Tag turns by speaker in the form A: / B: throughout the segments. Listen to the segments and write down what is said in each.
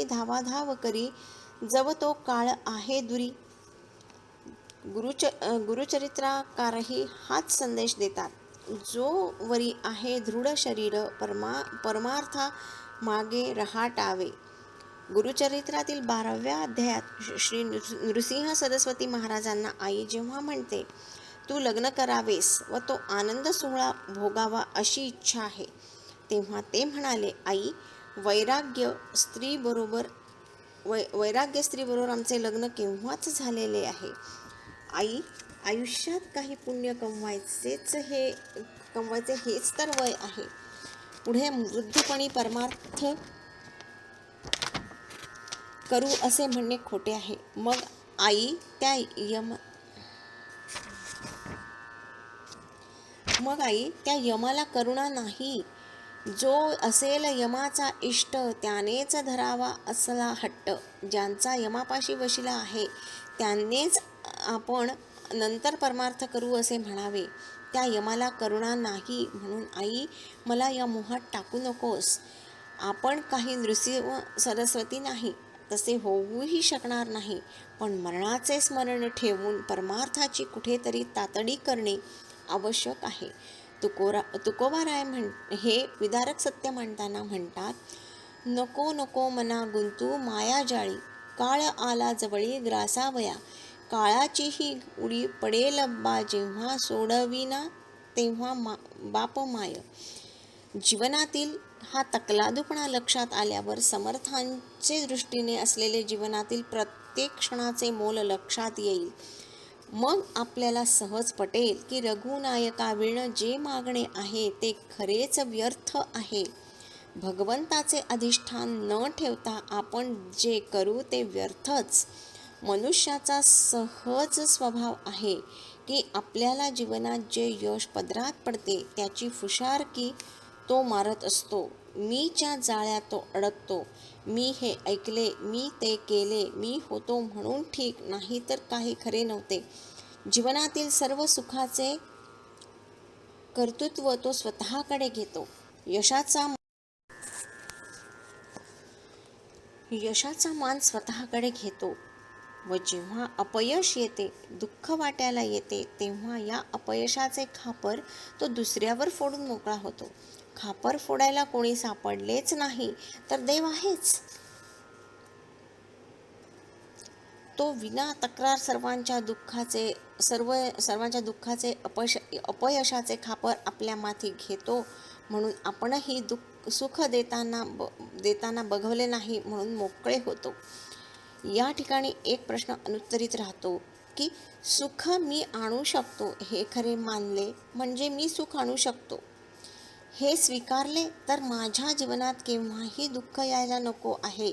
A: धावाधाव करी, जव तो काळ आहे दुरी. गुरुचरित्राकारही हाच संदेश देतात. जो वरी आहे दृढ शरीर, परमार्था मागे रहाटावे. गुरुचरित्रातील 12व्या अध्यायात श्री नृसिंह सरस्वती महाराजांना आई जेव्हा म्हणते, तू लग्न करावेस व तो आनंद सोहळा भोगावा अशी इच्छा आहे, तेव्हा ते म्हणाले, आई, वैराग्य स्त्रीबरोबर आमचे लग्न केव्हाच झालेले आहे. आई, आयुष्यात काही पुण्य कमवायचे हेच तर वय आहे. पुढे वृद्धपणी परमार्थ करू असे म्हणणे खोटे आहे. मग आई त्या यमाला करुणा नाही. जो असेल यमाचा इष्ट, त्यानेच धरावा असला हट्ट. ज्यांचा यमापाशी वशिला आहे, त्यांनीच आपण नंतर परमार्थ करू असे म्हणावे. त्या यमाला करुणा नाही. म्हणून आई, मला या मोहात टाकू नकोस. आपण काही नृसिंह सरस्वती नाही, तसे होऊही शकणार नाही. पण मरणाचे स्मरण ठेवून परमार्थाची कुठेतरी तातडी करणे आवश्यक आहे. तुकोबाराय हे विदारक सत्य म्हणताना म्हणतात, नको नको मना गुंतू मायाजाळी, काळ आला जवळी ग्रासावया. काळाची ही उडी पडेल बा जेव्हा, सोडविना तेव्हा बाप माय. जीवनातील हा तकलादूपणा लक्षात आल्यावर समर्थांचे दृष्टीने असलेले जीवनातील प्रत्येक क्षणाचे मोल लक्षात येईल. मग आपल्याला सहज पटेल की रघुनायकाविण जे मागणे आहे ते खरेच व्यर्थ आहे. भगवंताचे अधिष्ठान न ठेवता आपण जे करू ते व्यर्थच. मनुष्याचा सहज स्वभाव आहे की आपल्याला जीवनात जे यश पदरात पडते त्याची फुशारकी तो मारत असतो. मीच्या जाळ्यात तो अडकतो. मी हे ऐकले, मी ते केले, मी होतो म्हणून ठीक, नाही तर काही खरे नव्हते. जीवनातील सर्व सुखाचे कर्तृत्व तो स्वतःकडे घेतो. यशाचा मान स्वतःकडे घेतो व जेव्हा अपयश येते, दुःख वाट्याला येते, तेव्हा या अपयशाचे खापर तो दुसऱ्यावर फोडून मोकळा होतो. खापर फोडायला कोणी सापडलेच नाही तर देव आहेच. तो विना तक्रार सर्वांच्या दुःखाचे अपयशाचे खापर आपल्या माथी घेतो. म्हणून आपणही सुख देताना बघवले नाही म्हणून मोकळे होतो. या ठिकाणी एक प्रश्न अनुत्तरित राहतो की सुख मी आणू शकतो हे खरे मानले म्हणजे मी सुख आणू शकतो हे स्वीकारले तर माझ्या जीवनात केव्हाही दुःख यायला नको आहे.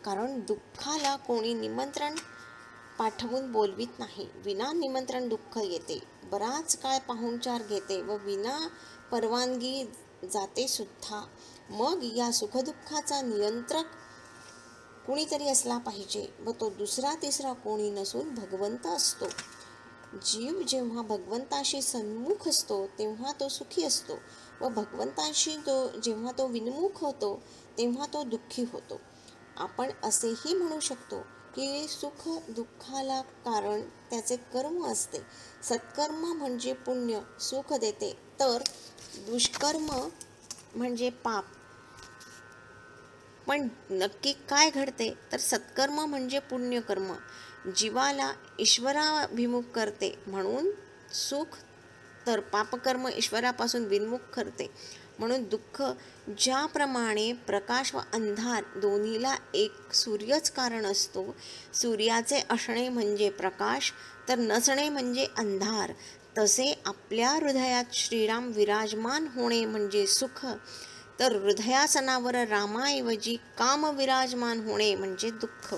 A: कारण दुःखाला कोणी निमंत्रण पाठवून बोलवित नाही. विना निमंत्रण दुःख येते, बराच काळ पाहुणचार घेते व विना परवानगी जाते सुद्धा. मग या सुखदुःखाचा नियंत्रक कुणीतरी असला पाहिजे व तो दुसरा तिसरा कोणी नसून भगवंत असतो. जीव जेव्हा भगवंताशी सन्मुख असतो तेव्हा तो सुखी असतो व भगवंताशी जेव्हा तो विन्मुख होतो तेव्हा तो दुःखी होतो. आपण असेही म्हणू शकतो की सुख दुःखाला कारण त्याचे कर्म असते. सत्कर्म म्हणजे पुण्य सुख देते, तर दुष्कर्म म्हणजे पाप. पण नक्की काय घडते तर सत्कर्म म्हणजे पुण्यकर्म जीवाला ईश्वराभिमुख करते म्हणून सुख, तर पापकर्म ईश्वरापासून विन्मुख करते म्हणून दुःख. ज्याप्रमाणे प्रकाश व अंधार दोन्हीला एक सूर्यच कारण असतो, सूर्याचे असणे म्हणजे प्रकाश तर नसणे म्हणजे अंधार, तसे आपल्या हृदयात श्रीराम विराजमान होणे म्हणजे सुख, तर हृदयासनावर रामाऐवजी काम विराजमान होणे म्हणजे दुःख.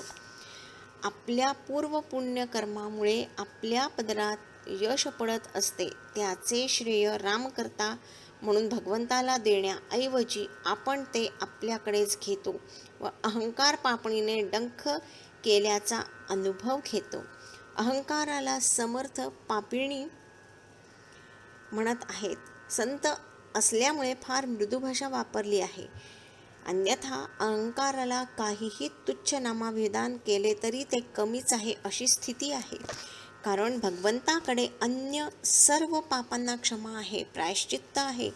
A: आपल्या पूर्व पुण्यकर्मामुळे आपल्या पदरात यश पडत असते. त्याचे श्रेय रामकर्ता म्हणून भगवंताला देण्याऐवजी आपण ते आपल्याकडेच घेतो व अहंकार पापणीने डंख केल्याचा अनुभव घेतो. अहंकाराला समर्थ पापिणी म्हणत आहेत. संत असल्यामुळे फार मृदू भाषा वापरली आहे. अन्यथा अहंकाराला काहीही तुच्छ नामाभिधान केले तरी ते कमीच आहे अशी स्थिती आहे. कारण भगवंताकडे अन्य सर्व पापांना क्षमा आहे, प्रायश्चित्त आहे.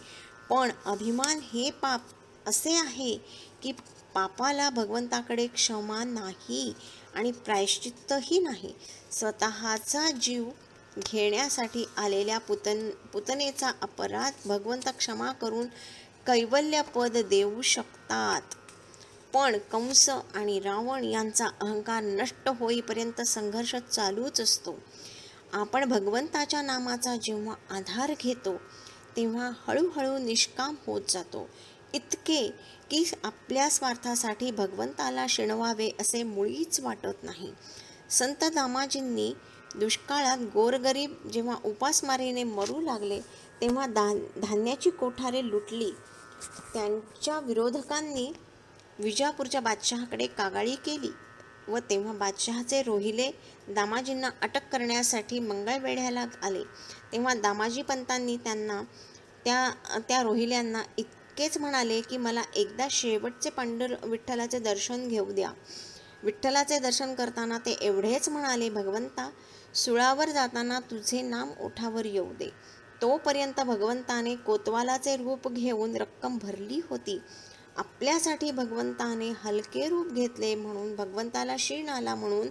A: पण अभिमान हे पाप असे आहे की पापाला भगवंताकडे क्षमा नाही आणि प्रायश्चित्तही नाही. स्वतःचा जीव घेण्यासाठी आलेल्या पुतनेचा अपराध भगवंत क्षमा करून कैवल्य पद देऊ शकतात. पण कंस आणि रावण यांचा अहंकार नष्ट होईपर्यंत संघर्ष चालूच असतो. आपण भगवंताच्या नामाचा जेव्हा आधार घेतो तेव्हा हळूहळू निष्काम होत जातो, इतके की आपल्या स्वार्थासाठी भगवंताला शिणवावे असे मुळीच वाटत नाही. संत दामाजींनी दुष्काळात गोरगरीब जेव्हा उपासमारीने मरू लागले तेव्हा धान्याची कोठारे लुटली. त्यांच्या विरोधकांनी विजापूरच्या बादशहाकडे कागाळी केली व तेव्हा बादशहाचे रोहिले दामाजींना अटक करण्यासाठी मंगळवेढ्याला आले. तेव्हा दामाजी पंतांनी त्यांना त्या रोहिल्यांना इतकेच म्हणाले की मला एकदा शेवटचे विठ्ठलाचे दर्शन घेऊ द्या. विठ्ठलाचे दर्शन करताना ते एवढेच म्हणाले, भगवंता, सुळावर जाताना तुझे नाम ओठावर येऊ दे. तोपर्यंत भगवंताने कोतवालाचे रूप घेऊन रक्कम भरली होती. आपल्यासाठी भगवंताने हलके रूप घेतले म्हणून भगवंताला शीण आला म्हणून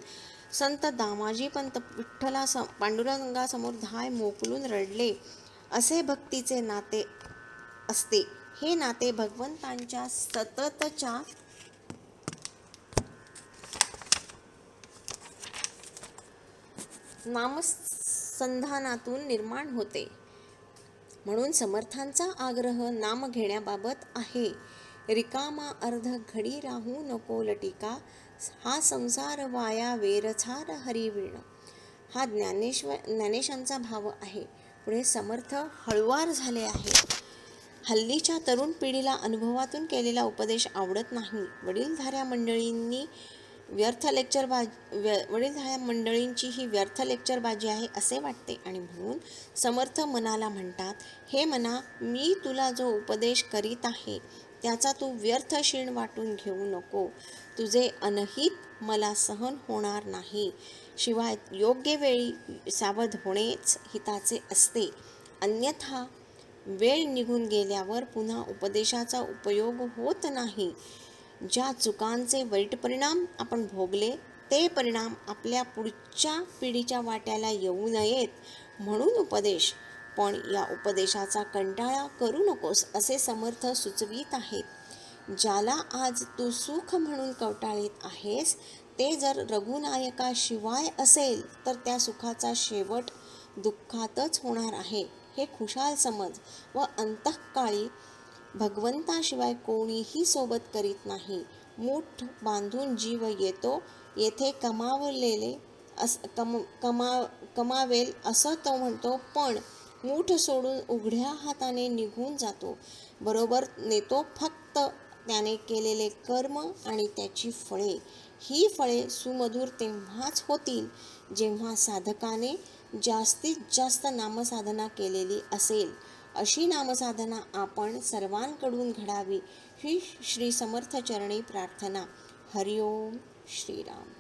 A: संत दामाजी पंत पांडुरंगासमोर धाय मोकलून रडले. असे भक्तीचे नाते असते. हे नाते भगवंतांच्या सततच्या नामसंधानातून निर्माण होते. म्हणून समर्थांचा आग्रह नाम घेण्याबाबत आहे. रिकामा अर्ध घडी राहू नको लटिका, हा संसार वाया वेरछार हरिविण. हा ज्ञानेशांचा भाव आहे. पुढे समर्थ हळुवार झाले आहे. हल्लीच्या तरुण पिढीला अनुभवातून केलेला उपदेश आवडत नाही. वडीलधाऱ्या मंडळींची ही व्यर्थ लेक्चरबाजी आहे असे वाटते आणि म्हणून समर्थ मनाला म्हणतात, हे मना, मी तुला जो उपदेश करीत आहे त्याचा तू व्यर्थ शीण वाटून घेऊ नको. तुझे अनहित मला सहन होणार नाही. शिवाय योग्य वेळी सावध होणेच हिताचे असते. अन्यथा वेळ निघून गेल्यावर पुन्हा उपदेशाचा उपयोग होत नाही. ज्या चुकांचे वाईट परिणाम आपण भोगले ते परिणाम आपल्या पुढच्या पिढीच्या वाट्याला येऊ नयेत म्हणून उपदेश. पण या उपदेशाचा कंटाळा करू नकोस असे समर्थ सुचवीत आहेत. ज्याला आज तू सुख म्हणून कवटाळीत आहेस ते जर रघुनायकाशिवाय असेल तर त्या सुखाचा शेवट दुःखातच होणार आहे हे खुशाल समज व अंतःकाळी भगवंताशिवाय कोणीही सोबत करीत नाही. मूठ बांधून जीव येतो, येथे कमावेल असं तो म्हणतो, पण मूठ सोडून उघड्या हाताने निघून जातो. बरोबर नेतो फक्त त्याने केलेले कर्म आणि त्याची फळे. ही फळे सुमधुर तेव्हाच होतील जेव्हा साधकाने जास्तीत जास्त नामसाधना केलेली असेल. अशी नामसाधना आपण सर्वांकडून घडावी ही श्री समर्थ चरणी प्रार्थना. हरिओम श्रीराम.